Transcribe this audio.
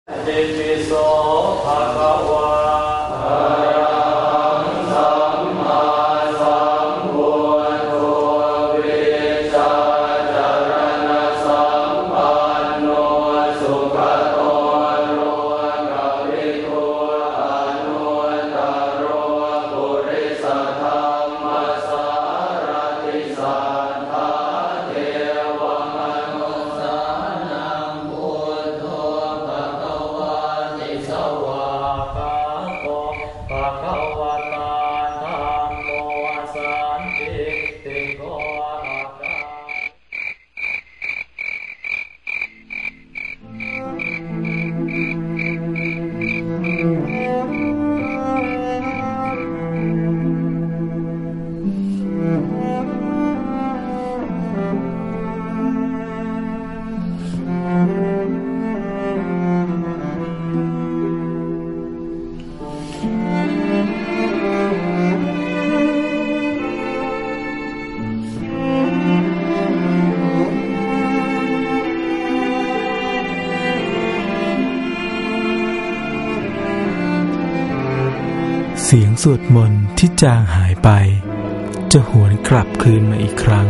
อิติโสภะคะวะอะระหังสัมมาสัมพุทโธวิชชาจารณะสัมปันโนสุขโตโรกวิทูอนุตตโรปุริสธรรมสารติสัทธาเทวมนุสสานังพุทโธภะคะวะติสวากขาโตภะคะวะตาธัมโมสันติติโกอาคาเสียงสวดมนต์ที่จางหายไปจะหวนกลับคืนมาอีกครั้ง